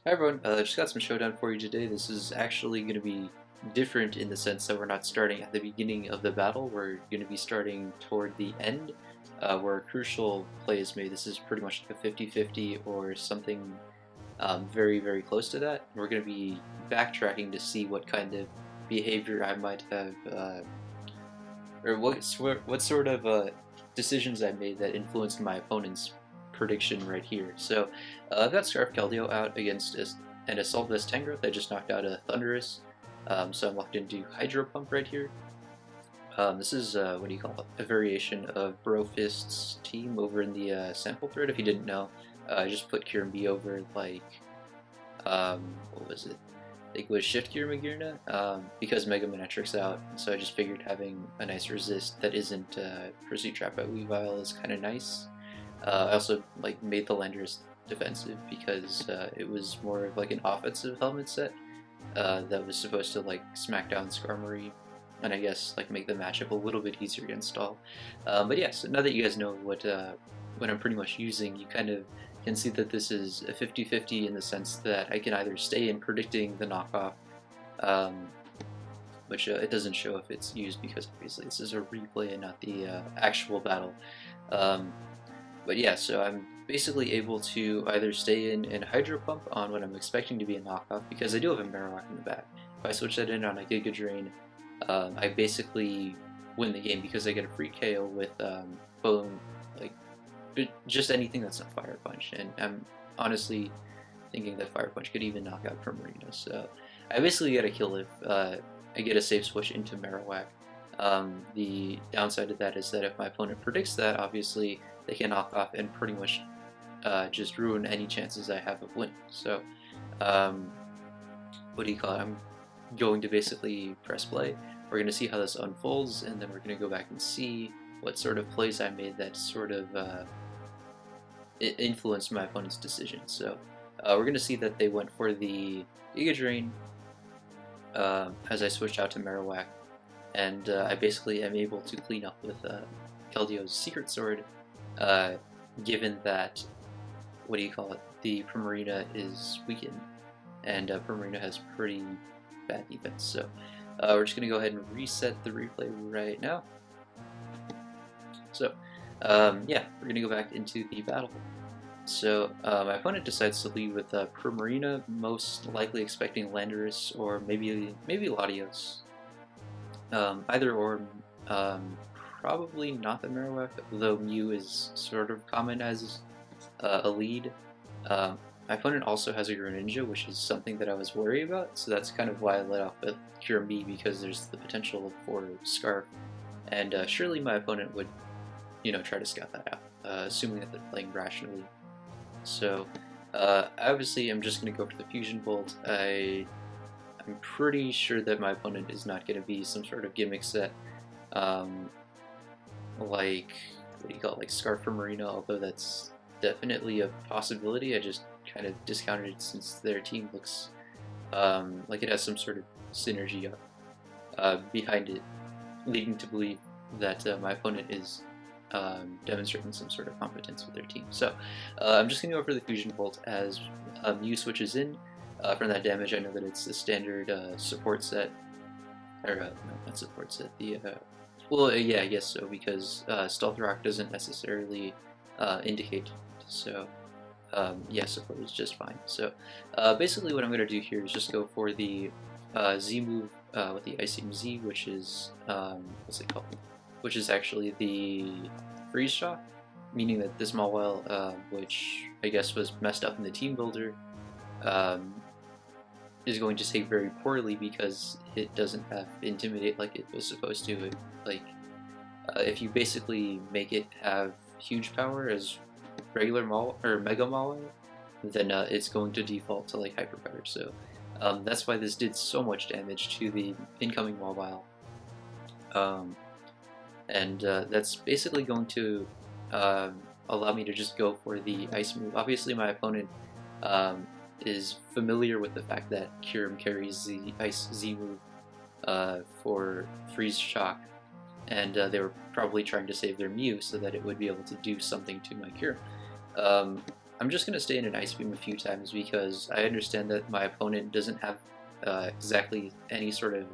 Hi everyone, just got some Showdown for you today. This is actually going to be different in the sense that we're not starting at the beginning of the battle. We're going to be starting toward the end, where a crucial play is made. This is pretty much like a 50-50 or something very, very close to that. We're going to be backtracking to see what kind of behavior I might have, or what sort of decisions I made that influenced my opponent's prediction right here. So I've got Scarf Keldeo out against an Assault Vest Tangrowth. I just knocked out a Thunderous, so I'm locked into Hydro Pump right here. This is, what do you call it, a variation of Brofist's team over in the sample thread, if you didn't know. I just put Kirambi over, like, what was it? I think it was Shift Gear Magirna, because Mega Manetric's out, so I just figured having a nice resist that isn't Pursuit Trap at Weavile is kind of nice. I also like made the Landers defensive because it was more of like an offensive helmet set that was supposed to like smack down Skarmory and I guess like make the matchup a little bit easier to install. But yeah, so now that you guys know what I'm pretty much using, you kind of can see that this is a 50-50 in the sense that I can either stay in predicting the knockoff, um, which it doesn't show if it's used because obviously this is a replay and not the actual battle. Um, but yeah, so I'm basically able to either stay in and Hydro Pump on what I'm expecting to be a knockoff, because I do have a Marowak in the back. If I switch that in on a Giga Drain, I basically win the game because I get a free KO with Bone, like just anything that's not Fire Punch, and I'm honestly thinking that Fire Punch could even knock out Primarina, so I basically get a kill if I get a safe switch into Marowak. The downside of that is that if my opponent predicts that, obviously they can knock off and pretty much just ruin any chances I have of winning. So, what do you call it? I'm going to basically press play. We're going to see how this unfolds, and then we're going to go back and see what sort of plays I made that sort of influenced my opponent's decision. So, we're going to see that they went for the Giga Drain as I switched out to Marowak, and I basically am able to clean up with Keldeo's Secret Sword, given that, what do you call it, the Primarina is weakened, and Primarina has pretty bad defense, so we're just going to go ahead and reset the replay right now. So, yeah, we're going to go back into the battle. So, my opponent decides to lead with Primarina, most likely expecting Landorus or maybe Latios. Either or, probably not the Marowak, though Mew is sort of common as a lead. My opponent also has a Greninja, which is something that I was worried about, so that's kind of why I let off with Cure Me, because there's the potential for Scarf, and surely my opponent would, try to scout that out, assuming that they're playing rationally. So, obviously I'm just going to go for the Fusion Bolt. I'm pretty sure that my opponent is not going to be some sort of gimmick set, like, what do you call it, like Scarf for Marina, although that's definitely a possibility. I just kind of discounted it since their team looks like it has some sort of synergy behind it, leading to believe that my opponent is demonstrating some sort of competence with their team. So I'm just going to go for the Fusion Bolt as Mew switches in. From that damage, I know that it's the standard support set, or no, not support set, the, well, yeah, I guess so, because Stealth Rock doesn't necessarily indicate, so yeah, support is just fine. So basically what I'm going to do here is just go for the Z move with the Icing Z, which is, what's it called? Which is actually the Freeze Shock, meaning that this Mawile, which I guess was messed up in the team builder, is going to take very poorly because it doesn't have Intimidate like it was supposed to. If you basically make it have huge power as regular Mawile, or Mega Mawile, then it's going to default to like Hyper Power. So that's why this did so much damage to the incoming Mawile. And that's basically going to allow me to just go for the Ice move. Obviously my opponent is familiar with the fact that Kyurem carries the Ice Z move for Freeze Shock, and they were probably trying to save their Mew so that it would be able to do something to my Kyurem. I'm just going to stay in an Ice Beam a few times because I understand that my opponent doesn't have exactly any sort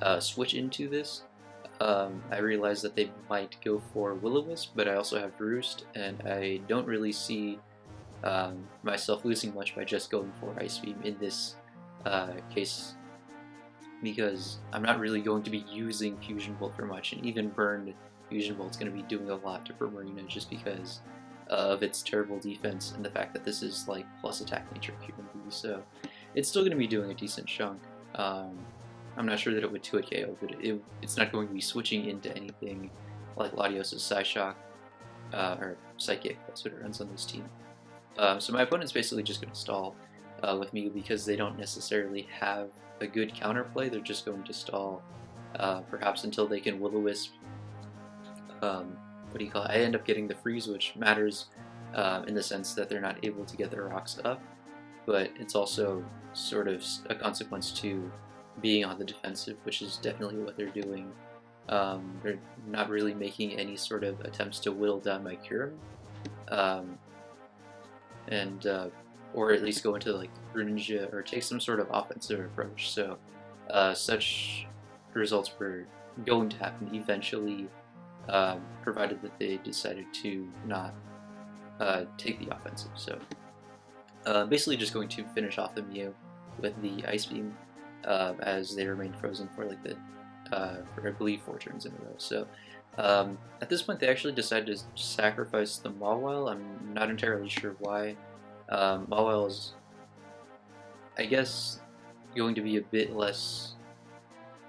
of switch into this. I realize that they might go for Will-O-Wisp, but I also have Roost, and I don't really see myself losing much by just going for Ice Beam in this case, because I'm not really going to be using Fusion Bolt for much, and even Burned Fusion Bolt's going to be doing a lot to Primarina just because of its terrible defense and the fact that this is like plus attack nature QMB, so it's still going to be doing a decent chunk. I'm not sure that it would 2-hit KO, but it's not going to be switching into anything like Latios' Psyshock, or Psychic, that's what it runs on this team. So my opponent's basically just going to stall with Mew because they don't necessarily have a good counterplay. They're just going to stall, perhaps until they can Will-O-Wisp. What do you call it? I end up getting the freeze, which matters in the sense that they're not able to get their rocks up, but it's also sort of a consequence to being on the defensive, which is definitely what they're doing. They're not really making any sort of attempts to whittle down my Kyurem, or at least go into like Greninja or take some sort of offensive approach. So such results were going to happen eventually, provided that they decided to not take the offensive. So basically just going to finish off the Mew with the Ice Beam as they remain frozen for like for I believe 4 turns in a row. So at this point they actually decided to sacrifice the Mawile. I'm not entirely sure why. Mawile is, I guess, going to be a bit less,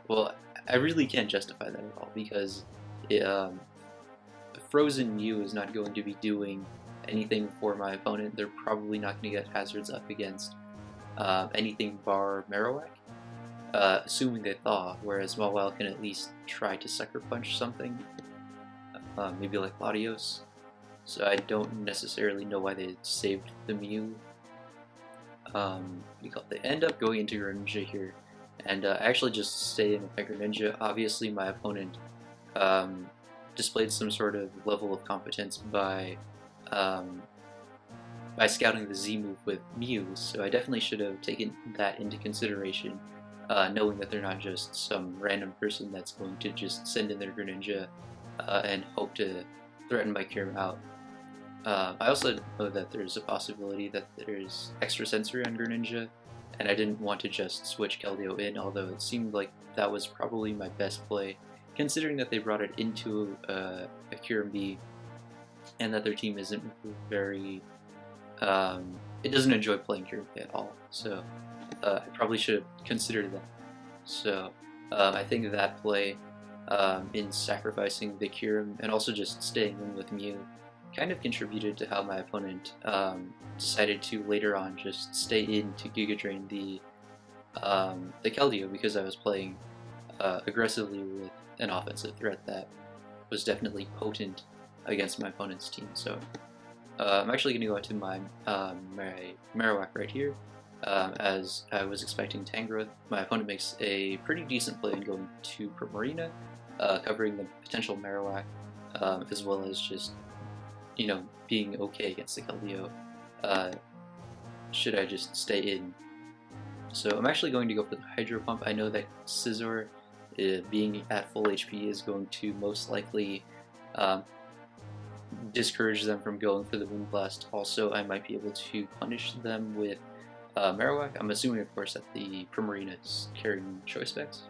well, I really can't justify that at all because a frozen Mew is not going to be doing anything for my opponent. They're probably not going to get hazards up against anything bar Marowak, assuming they thaw, whereas Mawile can at least try to Sucker Punch something, maybe like Latios. So I don't necessarily know why they saved the Mew. They end up going into Greninja here, and I actually just stay in with my Greninja. Obviously my opponent displayed some sort of level of competence by scouting the Z move with Mew, so I definitely should have taken that into consideration, knowing that they're not just some random person that's going to just send in their Greninja and hope to threaten my Kyurem out. I also know that there's a possibility that there's extra sensory on Greninja, and I didn't want to just switch Keldeo in, although it seemed like that was probably my best play, considering that they brought it into a Kyurem B, and that their team isn't very, it doesn't enjoy playing Kyurem B at all, so I probably should have considered that. So I think that play in sacrificing the Kyurem and also just staying in with Mew kind of contributed to how my opponent decided to later on just stay in to Giga Drain the Keldeo, because I was playing aggressively with an offensive threat that was definitely potent against my opponent's team. So I'm actually going to go out to my Marowak right here, as I was expecting Tangrowth. My opponent makes a pretty decent play in going to Primarina, covering the potential Marowak, as well as just, you know, being okay against the Keldeo, should I just stay in. So I'm actually going to go for the Hydro Pump. I know that Scizor, being at full HP, is going to most likely discourage them from going for the Wind Blast. Also, I might be able to punish them with Marowak. I'm assuming, of course, that the Primarina is carrying Choice Specs.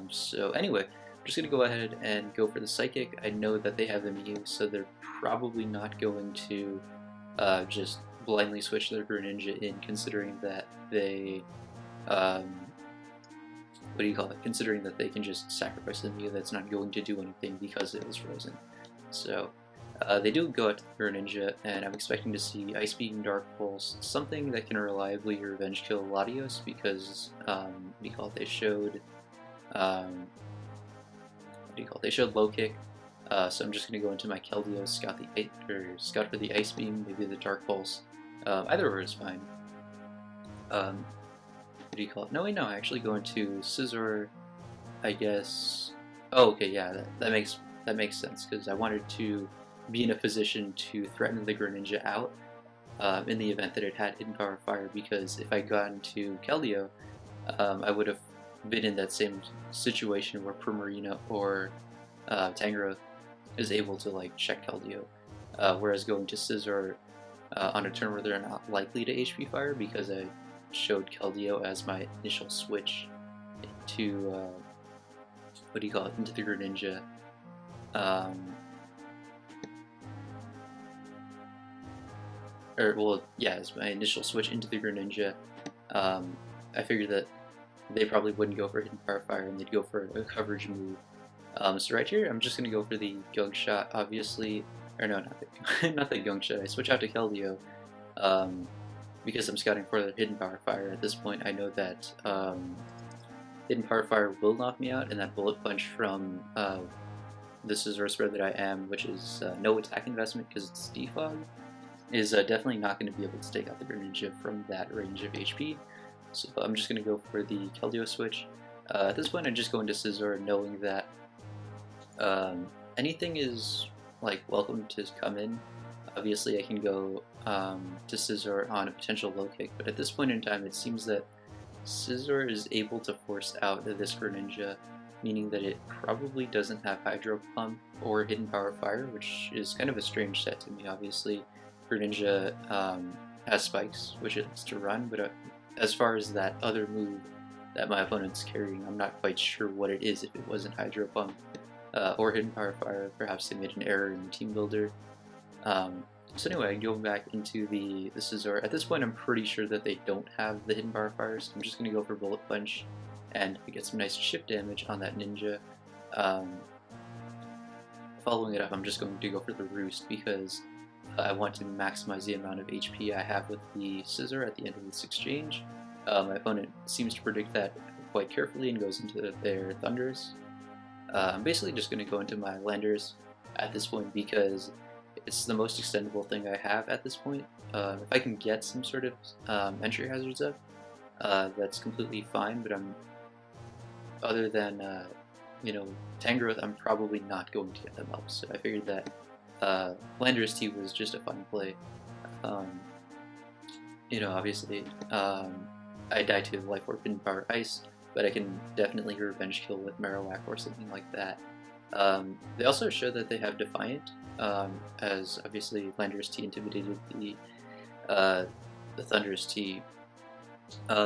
So anyway, I'm just going to go ahead and go for the Psychic. I know that they have the Mew, so they're probably not going to just blindly switch their Greninja in, considering that they, considering that they can just sacrifice the Mew that's not going to do anything because it was frozen. So they do go out to the Greninja, and I'm expecting to see Ice Beam, Dark Pulse, something that can reliably revenge kill Latios, because they showed they showed Low Kick. So I'm just going to go into my Keldeo, scout for the Ice Beam, maybe the Dark Pulse. Either or is fine. No, wait, no, I actually go into Scizor, I guess. Oh, okay, yeah, that makes sense, because I wanted to be in a position to threaten the Greninja out in the event that it had Hidden Power Fire, because if I got into Keldeo, I would have been in that same situation where Primarina or Tangrowth is able to like check Keldeo, whereas going to Scizor on a turn where they're not likely to HP Fire, because I showed Keldeo as my initial switch into what do you call it, into the Greninja. Or well, yeah, as my initial switch into the Greninja. I figured that they probably wouldn't go for Hidden Power Fire and they'd go for a coverage move. So right here, I'm just going to go for the Gunk Shot, obviously. Or no, not the Gunk Shot. I switch out to Keldeo because I'm scouting for the Hidden Power Fire. At this point, I know that Hidden Power Fire will knock me out, and that Bullet Punch from the Scizor spread that I am, which is no attack investment because it's defog, is definitely not going to be able to take out the Greninja from that range of HP. So I'm just going to go for the Keldeo switch. At this point, I'm just going to Scizor, knowing that anything is like welcome to come in. Obviously, I can go to Scizor on a potential low kick, but at this point in time, it seems that Scizor is able to force out this Greninja, meaning that it probably doesn't have Hydro Pump or Hidden Power Fire, which is kind of a strange set to me. Obviously, Greninja has spikes, which it likes to run, but as far as that other move that my opponent's carrying, I'm not quite sure what it is. If it wasn't Hydro Pump or Hidden Power Fire, perhaps they made an error in the team builder. So anyway, going back into the Scizor, at this point I'm pretty sure that they don't have the Hidden Power Fire, so I'm just going to go for Bullet Punch and get some nice chip damage on that Ninja. Following it up, I'm just going to go for the Roost because I want to maximize the amount of HP I have with the Scizor at the end of this exchange. My opponent seems to predict that quite carefully and goes into their Thundurus. I'm basically just going to go into my Landers at this point because it's the most extendable thing I have at this point. If I can get some sort of entry hazards up, that's completely fine, but other than you know, Tangrowth, I'm probably not going to get them up, so I figured that Landorus T was just a fun play. You know, obviously, I die to Life Orb and Power Ice, but I can definitely revenge kill with Marowak or something like that. They also show that they have Defiant, as obviously Landorus T intimidated the Thundurus T,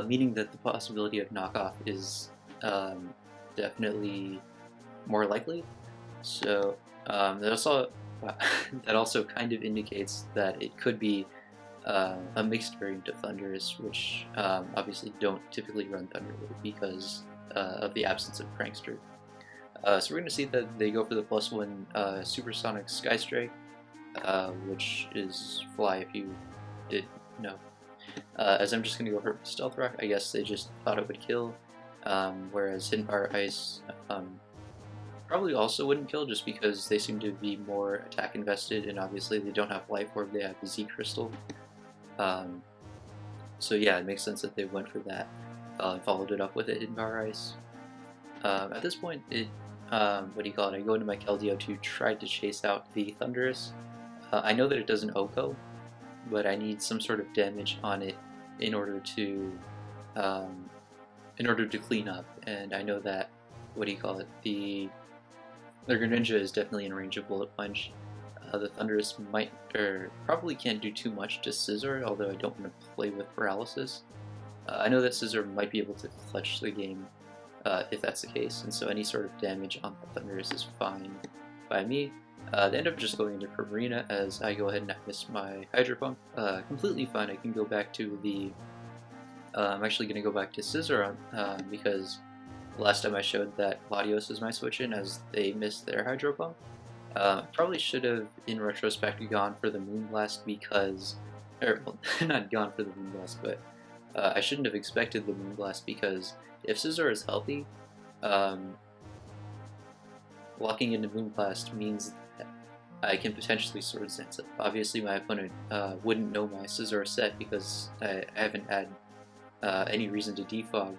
meaning that the possibility of knockoff is definitely more likely. So that also kind of indicates that it could be a mixed variant of Thundurus, which obviously don't typically run Thunderwave because of the absence of Prankster. So we're going to see that they go for the +1 Supersonic Sky Strike, which is Fly if you did know. As I'm just going to go for Stealth Rock, I guess they just thought it would kill, whereas Hidden Power Ice probably also wouldn't kill just because they seem to be more attack invested, and obviously they don't have Life Orb, they have the Z Crystal. So yeah, it makes sense that they went for that and followed it up with a Hidden Power Ice. At this point, what do you call it? I go into my Keldeo to try to chase out the Thundurus. I know that it doesn't OHKO, but I need some sort of damage on it in order to clean up. And I know that, what do you call it? The Greninja is definitely in range of Bullet Punch. The Thundurus might, or probably can't do too much to Scizor, although I don't want to play with Paralysis. I know that Scizor might be able to clutch the game if that's the case, and so any sort of damage on the Thundurus is fine by me. They end up just going into Primarina as I go ahead and miss my Hydro Pump. Completely fine. I can go back to the... I'm actually going to go back to Scizor because last time I showed that Latios is my switch in as they missed their Hydro Pump. Probably should have, in retrospect, gone for the Moonblast because... Or, well, not gone for the Moonblast, but I shouldn't have expected the Moonblast because if Scizor is healthy, locking into Moonblast means that I can potentially Sword Dance it. Obviously my opponent wouldn't know my Scizor set because I haven't had any reason to defog,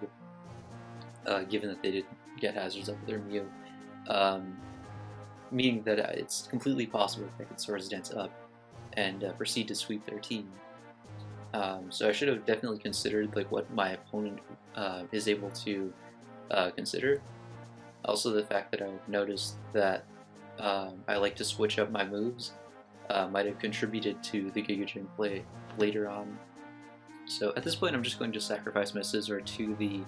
given that they didn't get hazards up with their Mew. meaning that it's completely possible that I could Swords Dance up and proceed to sweep their team. So I should have definitely considered like what my opponent is able to consider. Also, the fact that I've noticed that I like to switch up my moves might have contributed to the Giga Drain play later on. So at this point, I'm just going to sacrifice my Scissor to the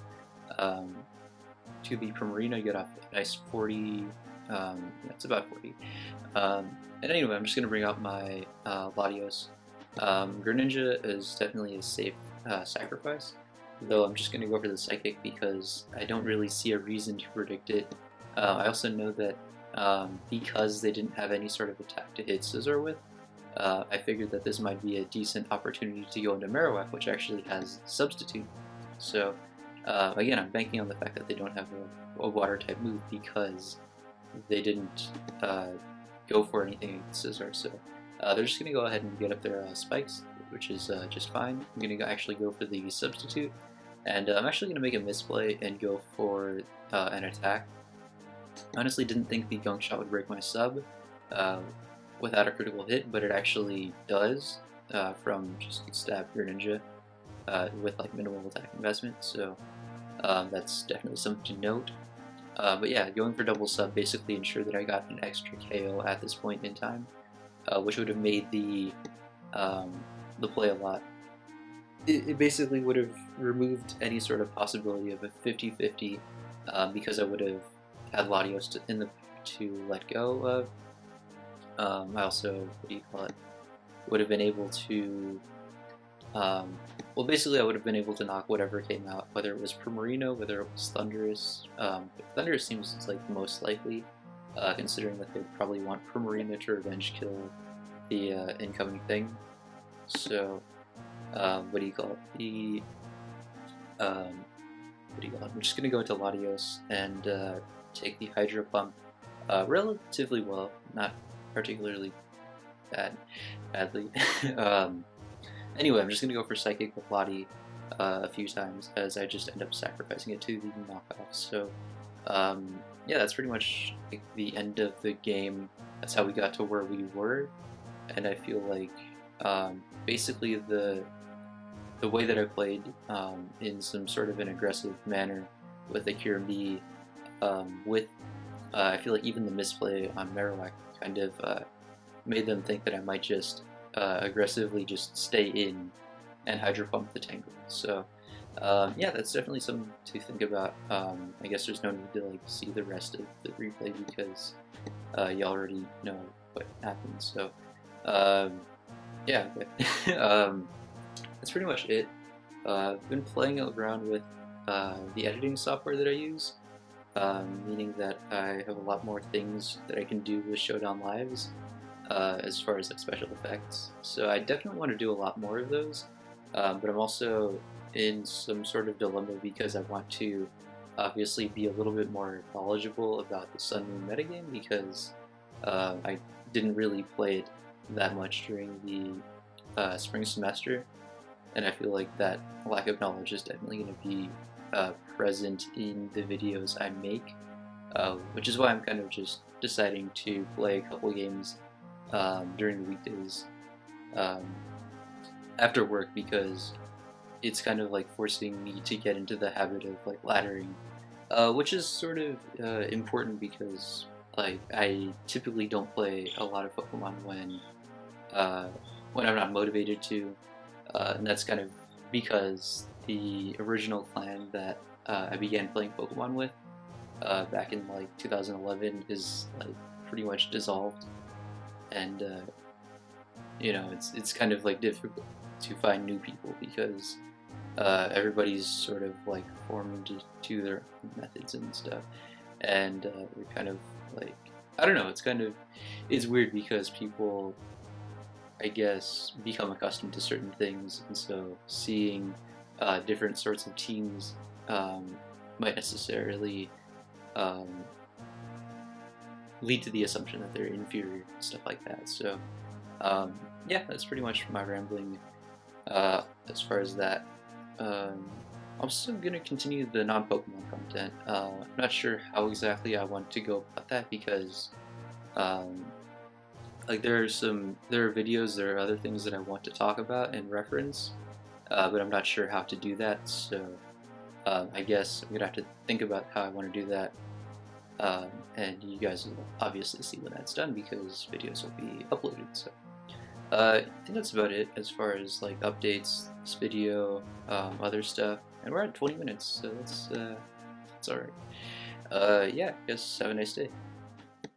Primarina, get off a nice 40. It's about 40. And anyway, I'm just going to bring out my Latios. Greninja is definitely a safe sacrifice, though I'm just going to go for the Psychic because I don't really see a reason to predict it. I also know that because they didn't have any sort of attack to hit Scizor with, I figured that this might be a decent opportunity to go into Marowak, which actually has Substitute. So again, I'm banking on the fact that they don't have a Water-type move because they didn't go for anything against Scizor. So they're just going to go ahead and get up their spikes, which is just fine. I'm going to actually go for the Substitute, and I'm actually going to make a misplay and go for an attack. I honestly didn't think the Gunk Shot would break my sub without a critical hit, but it actually does from just stab Greninja with like minimal attack investment, so that's definitely something to note. But yeah, going for double sub basically ensured that I got an extra KO at this point in time, which would have made the play a lot. It basically would have removed any sort of possibility of a 50-50 because I would have had Latios to let go of. I also, would have been able to, well, basically I would have been able to knock whatever came out, whether it was Primarina, whether it was Thundurus. Thundurus seems like most likely, considering that they would probably want Primarina to revenge kill the incoming thing. So, I'm just going to go into Latios and take the Hydro Pump relatively well, not particularly badly. Anyway, I'm just going to go for Psychic with Lati a few times, as I just end up sacrificing it to the knockoff. So yeah, that's pretty much like the end of the game. That's how we got to where we were, and I feel like basically the way that I played in some sort of an aggressive manner with the Cure Me, I feel like even the misplay on Marowak kind of made them think that I might just aggressively just stay in and Hydro Pump the Tangle. So yeah, that's definitely something to think about. I guess there's no need to like see the rest of the replay because you already know what happened. So yeah, that's pretty much it. I've been playing around with the editing software that I use, meaning that I have a lot more things that I can do with Showdown Lives as far as like special effects. So I definitely want to do a lot more of those, but I'm also in some sort of dilemma because I want to obviously be a little bit more knowledgeable about the Sun Moon metagame because I didn't really play it that much during the spring semester, and I feel like that lack of knowledge is definitely going to be present in the videos I make, which is why I'm kind of just deciding to play a couple games during the weekdays after work, because it's kind of like forcing me to get into the habit of like laddering, which is sort of important because like I typically don't play a lot of Pokemon when I'm not motivated to, and that's kind of because the original clan that I began playing Pokemon with back in like 2011 is like pretty much dissolved, and you know, it's kind of like difficult to find new people because everybody's sort of like formed to their own methods and stuff, and we're kind of like, I don't know, it's weird because people, I guess, become accustomed to certain things, and so seeing different sorts of teams might necessarily lead to the assumption that they're inferior and stuff like that. So yeah, that's pretty much my rambling as far as that. I'm still going to continue the non-Pokemon content. I'm not sure how exactly I want to go about that because Um, like there are videos, there are other things that I want to talk about and reference, but I'm not sure how to do that. So I guess I'm gonna have to think about how I want to do that. And you guys will obviously see when that's done because videos will be uploaded. So I think that's about it as far as like updates, this video, other stuff. And we're at 20 minutes, so that's all right. Yeah, I guess have a nice day.